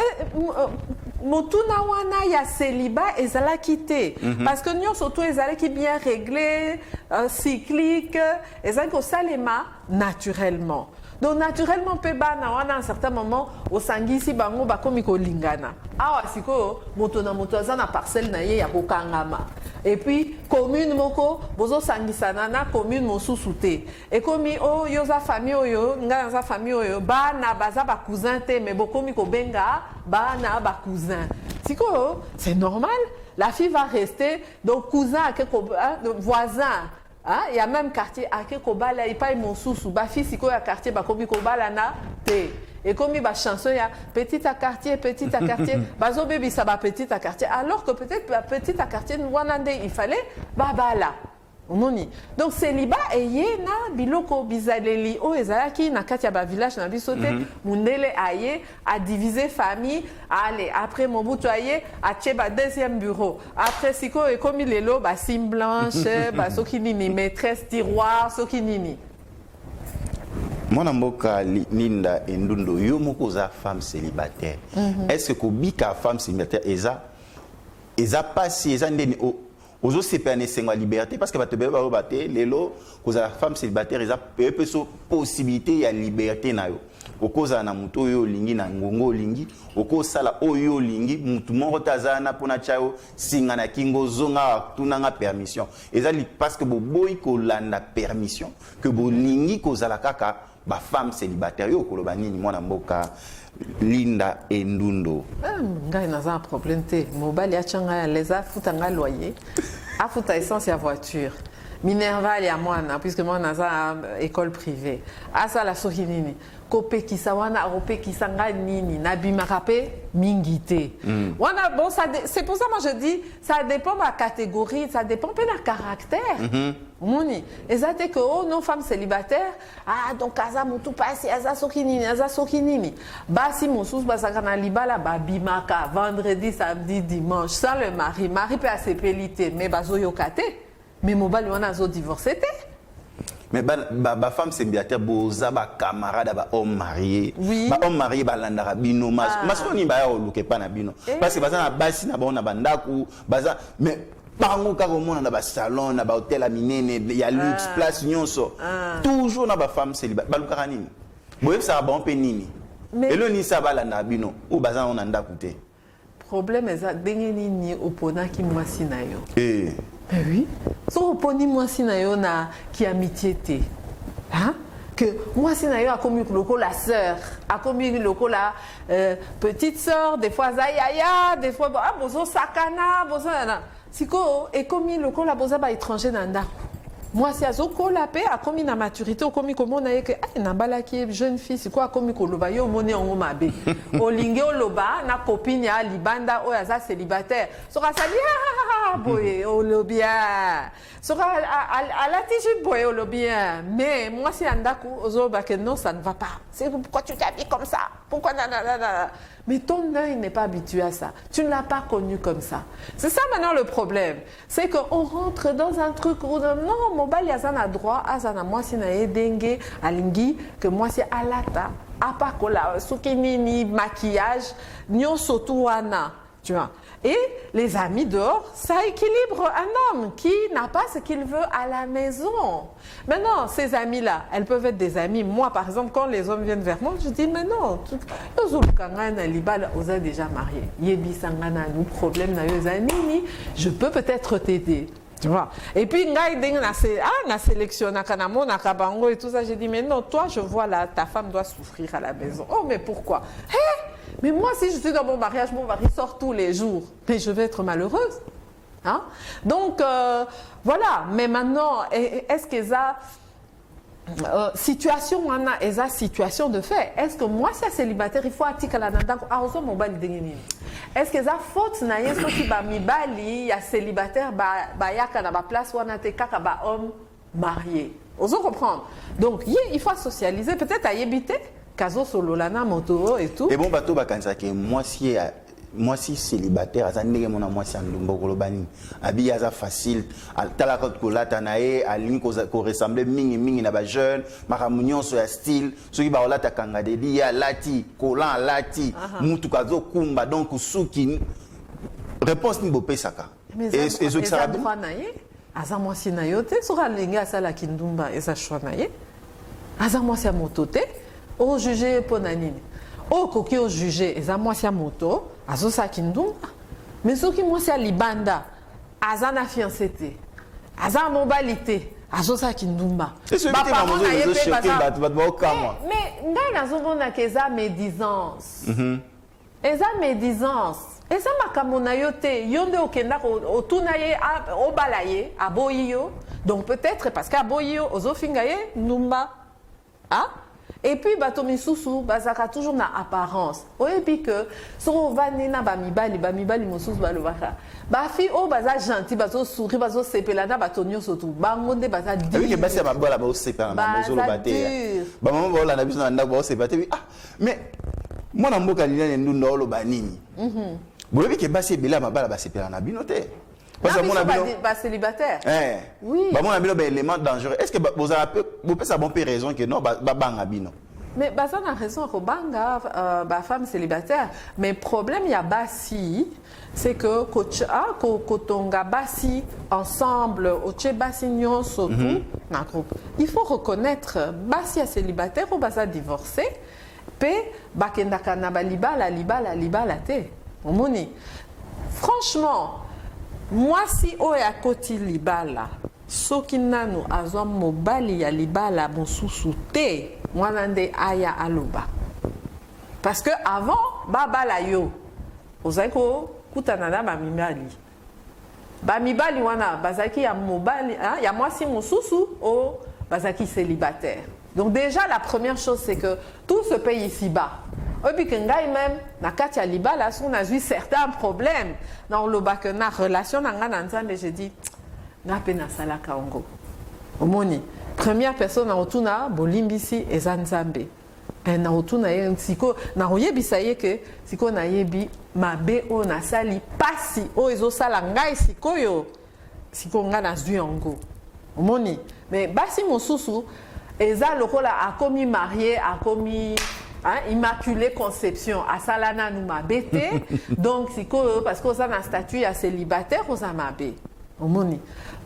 Motuna wana ya célibat ezala quitté. Parce que nous surtout ezala qui bien réglé, cyclique, ezala ko salema naturellement. Donc naturellement peba na wana à un certain moment au sangisi bango bakomi ko lingana. Awa siko moto za na parcelle na ye ya kokangama. Et puis commune moko bozo sangisana na commune mosusu te. Et komi o yoza famille oyo nga za famille oyo ba na baza ba cousin te mais bokomi ko benga ba na ba cousin. Siko c'est normal, la fille va rester donc cousin à quelque voisin. Hein? Il y a même quartier à Kekobala, il paye mon sous-sous. Ba fils il y a quartier ba komi kobala na te. Et comme il y a chanson il y a petit à quartier, bazo baby ça va petit à quartier. Alors que peut-être petit à quartier Nwanande il fallait babala. Donc célibat et na biloko bizaleli o ezalaki na kati ya ba village na bisote mundele aye a diviser famille allez après Mobutu aye a tcheba deuxième bureau après siko et comme lelo ba sim blanche ba soki nini maîtresse tiroir soki nini. Mwana mboka Linda Endundo yo moko za femme célibataire. Est-ce que bika femme célibataire eza passé eza ndeni ozo sepane senga liberté parce que ba te beba baté lelo cause la femme célibataire eza peu possibilité ya liberté na yo okoza na muto yo lingi na ngongo lingi okosala oyo lingi mutu moko tazana pona chao singa na kingo zonga tunanga permission ezali parce que bo boy ko landa permission que bo lingi kozala kaka ba femme célibataire yo koloba nini mwana mboka Linda Endundo. Ngai naza un problème te. Mobali achanga ya leza futa nga loyer. Afuta essence ya voiture. Minerva ya mwana puisque moi naza école privée. Asa la soki nini. Kopekisa wana opekisa nga nini nabimaka pe mingite. Wana bon ça c'est pour ça moi je dis ça dépend de la catégorie, ça dépend de la caractère. Moni, ezate que oh non femme célibataire, ah donc aza mutu pasi aza soki nini. Basi mosus basaka na libala babimaka vendredi, samedi, dimanche sans le mari peut asepelite mais bazo yokate. Mais mobali wana zo divorcé te. Mais ba femme célibataire boza ba camarade ba homme marié. Oui. Ba homme marié ba landara bino masoni ba ya oluke pa na bino. Parce que baza na basi na ba na bandaku baza mais bango ka komona na ba salon na ba hôtel a minene ya luxe place nyonso. Toujours na ba femme célibataire ba lukaka nini. Boye ça ba on pe nini. Et le ni ça ba landara bino ou baza on anda koute. Problème est ndenge nini opona ki mwasi na yo. Eh oui. So oponi mwasi na yo na ki amitié te. Hein? Que mwasi na yo a commis loko la sœur, a commis loko la petite sœur, des fois zayaya, des fois bozo sakana, bozo na. Siko et commis loko la boza ba étranger na ndako. Moi si azoko la paix a commis na maturité, o commis comment na que ah na balaki jeune fille, c'est quoi commis ko loba yo moni en mabe. Olinge o loba na copine ya libanda o ya za célibataire. So ka sali boye o lobia. So ka à la tiji boye o lobia. Mais moi si andako ozo ba que non ça ne va pas. C'est pourquoi tu t'habilles comme ça? Pourquoi Mais ton œil n'est pas habitué à ça. Tu ne l'as pas connu comme ça. C'est ça maintenant le problème. C'est qu'on rentre dans un truc où non, mon bal yazana droit, azana moi si na dengue, alingi, que moi c'est alata, apakola, soukinini, maquillage, nyon sotuana, tu vois. Et les amis dehors, ça équilibre un homme qui n'a pas ce qu'il veut à la maison. Maintenant, ces amis-là, elles peuvent être des amis. Moi, par exemple, quand les hommes viennent vers moi, je dis, mais non, vous êtes déjà mariés. Nous problème, je peux peut-être t'aider. Tu vois. Et puis, na sélectionné et tout ça, j'ai dit, mais non, toi, je vois là, ta femme doit souffrir à la maison. Oh, mais pourquoi? Mais moi, si je suis dans mon mariage, mon mari sort tous les jours. Mais je vais être malheureuse. Hein? Donc, voilà. Mais maintenant, est-ce qu'il y a situation, situation de fait? Est-ce que moi, si je suis célibataire, il faut attirer la nanda est-ce qu'il y a faute na yeso qui ba mibali ya célibataire ba yaka na ba place wana te kaka ba homme marié? Oso comprendre. Donc, il faut socialiser. Peut-être à yébiter. Kazo sololana moto et tout. Et bon bateau bakanza que moi si célibataire azandenge mona moi si andumbo kolobani abi aza facile tala ko kolata nae alingi ko ressembler mingi na ba jeune makamunyon so ya style soki ba olata kanga de dia lati kolan lati mutu kazo kumba donc suki réponse ni bopesaka et zo ki sara droit nae aza moi si na yote sura lingi asala kindumba eza choix nae aza moi si moto te au juger ponanini au koki au juger eza mwasi ya moto azosa kindumba mais soki mwasi ya libanda aza na fiancé te aza mobali te azosa kindumba mais ngai nazomona ke eza médisance eza médisance eza makambo na yo te yo nde okendaka otuna ye obala ye aboyi yo donc peut-être parce que aboyi yo ozofinga ye ndumba ah. Et puis, bato misusu, bazaka toujours na apparence. Et puis que, si on va nina bamibali mosusu balobaka. Ba fi o baza gentil, bazo sourire, bazo sepelana, bato nyo sotu. Bangonde baza dur. Oui, que basi ya mabola ba sepelana, bazo lo baté. Ba maman bola na biso na ndako ba sepelana. Ah, mais moi na mboka lina ndundo lo banini. Boyebi ke basi ebela mabala ba sepelana bino te. Parce que mon ami pas célibataire. Oui. Bah mon ami là élément dangereux. Est-ce que vous avez ça bon peu raison que non banga bino. Mais ça a raison que banga femme célibataire mais problème il y a basi c'est que kotonga basi ensemble oche basi nyon surtout na groupe. Il faut reconnaître basi à célibataire ou basa divorcé pe bakenda kana libala te. Omoni. Franchement moi si oya koti libala soki nanu azwa mobali ya libala mosusu te mwanande aya aloba. Parce que avant, babala yo, ozako kutanana ba mibali. Ba mibali wana bazaki ya mobali, hein, ya mwasi mosusu o bazaki célibataire. Donc déjà la première chose c'est que tout se paye ici-bas. Et puis que ngai même na kati ya libala on a eu certains problèmes dans le bac na relation na ngana nzambe je dis na pe na salaka ongo. Omoni première personne na otuna bolimbisi eza nzambe. Na otuna ye siko na oyebisa ye ke siko na yebi mabe o na sali pasi o ezo sala ngai sikoyo siko ngana zui ongo. Omoni mais basi mosusu eza lokola a commis marié a commis hein, immaculée conception à salana nous mabete donc siko parce que ça na statut à célibataire aux amabe omoni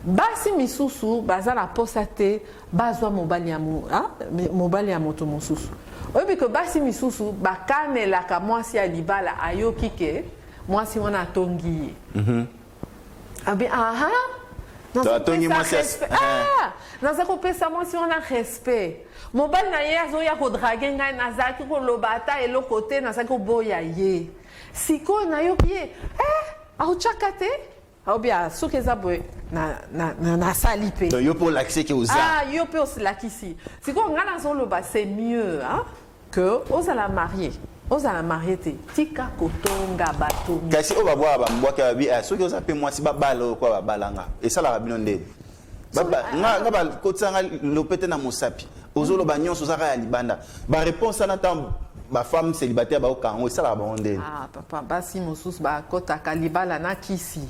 basi misusu bazala posate bazwa mobali ya mu hein mobali ya moto mosusu obi que basi misusu bakanela ka mwasi ya libala ayoki ke mwasi wana tongi abi aha naza kopesa mwasi wana respect mobali na ye azoya kodrage ngai nazalaki koloba ata eloko te nazalaki koboya ye sikoyo nayoki ye aotyaka te aobia soki eza boye nasali mpe yo mpe olakiseki oza yo mpe osilakisi sikoyo ngai nazoloba c'est mieux que ozala marié ozala marié te tika kotonga bato kasi oyo babwaka bambwaki babi soki oza mpe mwasi babala oyo kwa babalanga esalaka bino ndeni nga bakotisanga lopete na mosapi ozoloba nyonso ozaka ya libanda baréponse wana ntango bafemme célibataire baoka yango esalaka bango ndeni papa basi mosusu bakotaka libala na kisi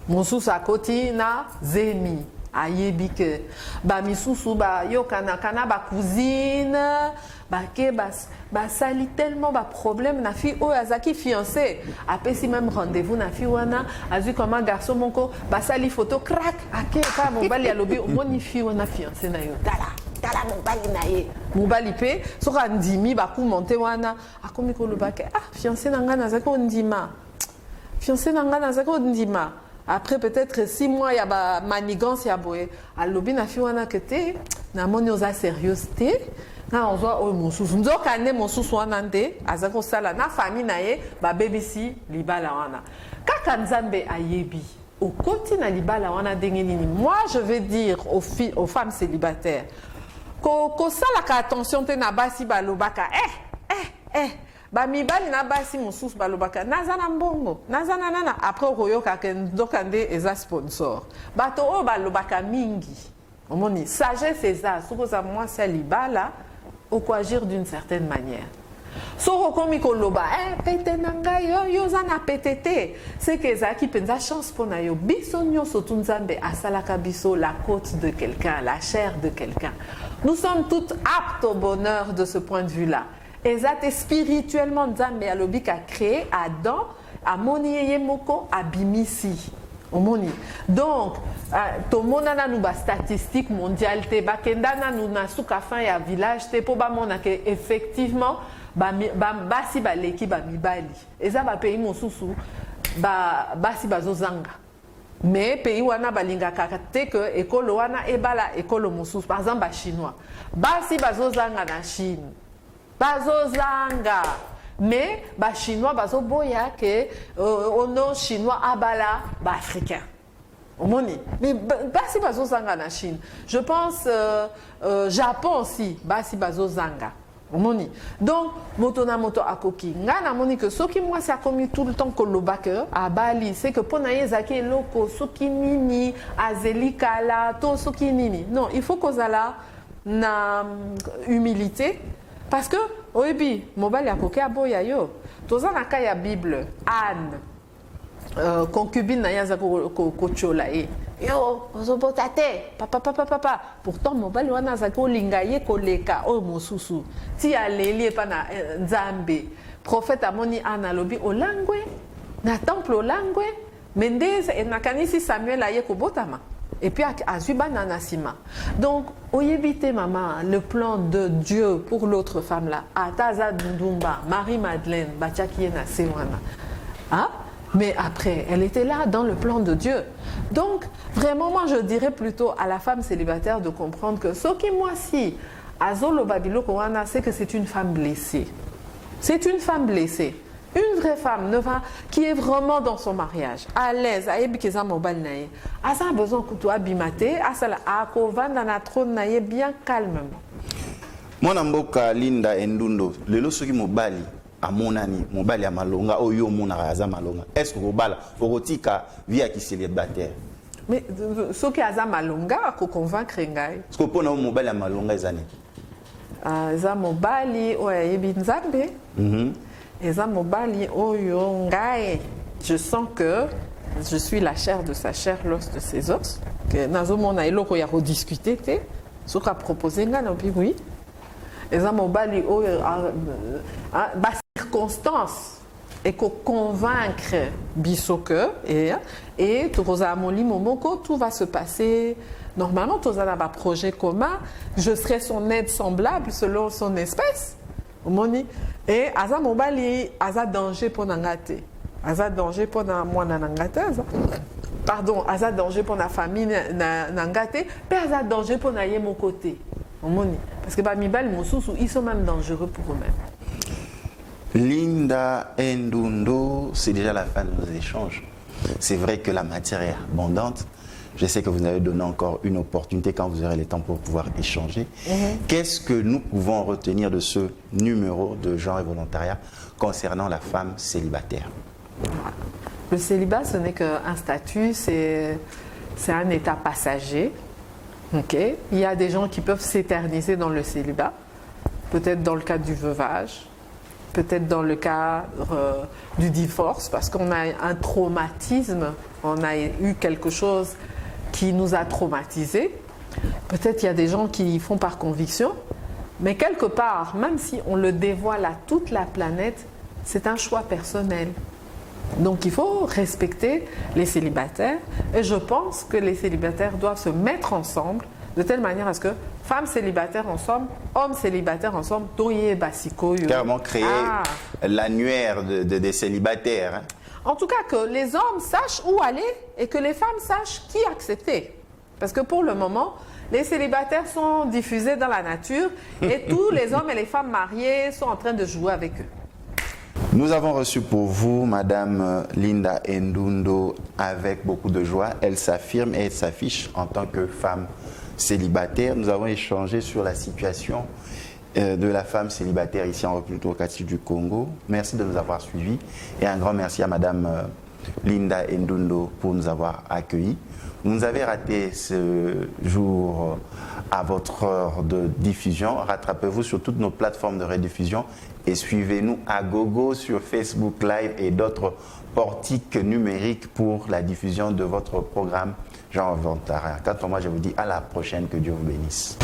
mosusu akoti na zemi ayebi ke bamisusu bayokana na bacousine bake basali tellement baproblème na fille oyo azaki fiancé apesi même rendez-vous na fille wana azwi comment garçon moko basali photo crack ake pa mobali alobi omoni fille wana fiancé na yo tala mobali na ye mobali mpe soki andimi bakumonte wana akomi koloba ke fiancé na ngai nazaki ondima fiancé na ngai nazaki ondima. Après peut-être 6 mois, il y a ba manigance ya boye. Alobi na fi wana kete na moni oza sérieuxité. Na ozo o mosusu. Nzoka ne mosusu wana nde azako sala na famille na ye ba BBC libala wana. Kaka nzambe ayebi. Au côté na libala wana ndenge nini. Moi je vais dire aux femmes célibataires ko sala ka attention te na basi balobaka ba mibali na basi mosusu balobaka nazana mbongo nazana nana après okoyoka ke ndoka nde eza sponsor bato oyo balobaka mingi omoni sagesse eza soki oza mwasi ya libala okoagir d'une certaine manière soki okomi koloba pete na ngai yo oza na pete te c'est que ezalaki mpenza chance mpo na yo biso nyonso tu nzambe asalaka biso la côte de quelqu'un la chair de quelqu'un nous sommes toutes aptes au bonheur de ce point de vue là. Exact, spirituellement, Nzambe alobi a créé Adam, amoni ye moko abimisi. Omoni. Donc, to monana nou ba statistique mondiale te ba kendana nou na suka fin ya village te po ba mona ke effectivement basi baleki ba mibali. Eza ba pays mosusu basi bazozanga. Mais pays wana balingaka te que ekolo wana ebala ekolo mosusu. Par exemple ba chinois. Basi bazozanga na Chine. Bazozanga mais ba chinois bazoboya ke ono chinois abala ba africain omoni mais basi bazozanga na Chine je pense Japon aussi basi bazozanga omoni donc moto na moto akoki nga na moni que soki moi ça commis tout le temps koloba ke abali c'est que pona yezaki eloko soki nini azelikala to soki nini non il faut kozala na humilité. Parce que, oyebi, mobali akoke aboya yo. Toza na ka ya Bible, Anne, concubine na yaza kochola e. Yo, ozobota te, papa. Pourtant, mobali wana zako linga ye koleka o mosusu. Ti aleli e pa na Nzambe. Prophète amoni Anne alobi olangwe, na temple olangwe, mendeze e nakanisi Samuel aye kobotama. Et puis à Zubana Nassima. Donc, oyebite maman, le plan de Dieu pour l'autre femme là, à Taza Ndumba, Marie-Madeleine, Bachakiena Sewana. Hein? Mais après, elle était là dans le plan de Dieu. Donc, vraiment, moi, je dirais plutôt à la femme célibataire de comprendre que ce qui moi si Azolo Babilo Kowana, c'est que c'est une femme blessée. C'est une femme blessée. Une vraie femme qui est vraiment dans son mariage, à l'aise, a besoin que tu abimate, bien calmement. Mon mboka Linda Endundo, le losoki mobali amonani, mobali amalonga oyo mona aza malonga. Est-ce que mobala orotika via qui célibataire? Mais ce qui a malonga ko convaincre ngai. Est-ce que pona mobali amalonga ezani? Za mobali oya yebinzambe. Eza mobali oyo ngai. Je sens que je suis la chair de sa chair, l'os de ses os. Que nazo mona eloko ya rediscuter te. Ce qu'a proposé ngai no bi oui. Eza mobali oyo ba circonstance et qu'on convaincre bisoke et toza moli momoko tout va se passer normalement toza na ba projet commun, je serai son aide semblable selon son espèce moni et aza mobali aza danger pour nangate aza danger pour na mwana nangate pardon aza danger pour na famille nangate pe aza danger pour na ye mon côté moni parce que ba mibali mosusu ils sont même dangereux pour eux-mêmes. Linda Endundo, c'est déjà la fin de nos échanges. C'est vrai que la matière est abondante. Je sais que vous avez donné encore une opportunité quand vous aurez le temps pour pouvoir échanger. Qu'est-ce que nous pouvons retenir de ce numéro de genre et volontariat concernant la femme célibataire? Le célibat, ce n'est qu'un statut, c'est un état passager. Okay. Il y a des gens qui peuvent s'éterniser dans le célibat, peut-être dans le cadre du veuvage, peut-être dans le cadre du divorce, parce qu'on a un traumatisme, on a eu quelque chose qui nous a traumatisés. Peut-être il y a des gens qui y font par conviction, mais quelque part, même si on le dévoile à toute la planète, c'est un choix personnel. Donc il faut respecter les célibataires et je pense que les célibataires doivent se mettre ensemble de telle manière à ce que femmes célibataires ensemble, hommes célibataires ensemble, carrément créer l'annuaire des célibataires. Hein. En tout cas que les hommes sachent où aller et que les femmes sachent qui accepter. Parce que pour le moment, les célibataires sont diffusés dans la nature et tous les hommes et les femmes mariés sont en train de jouer avec eux. Nous avons reçu pour vous Madame Linda Endundo avec beaucoup de joie. Elle s'affirme et elle s'affiche en tant que femme célibataire. Nous avons échangé sur la situation de la femme célibataire ici en République démocratique du Congo. Merci de nous avoir suivis et un grand merci à Madame Linda Endundo pour nous avoir accueillis. Vous nous avez raté ce jour à votre heure de diffusion. Rattrapez-vous sur toutes nos plateformes de rediffusion et suivez-nous à gogo sur Facebook Live et d'autres portiques numériques pour la diffusion de votre programme Genre Volontariat. Quant à moi, je vous dis à la prochaine. Que Dieu vous bénisse.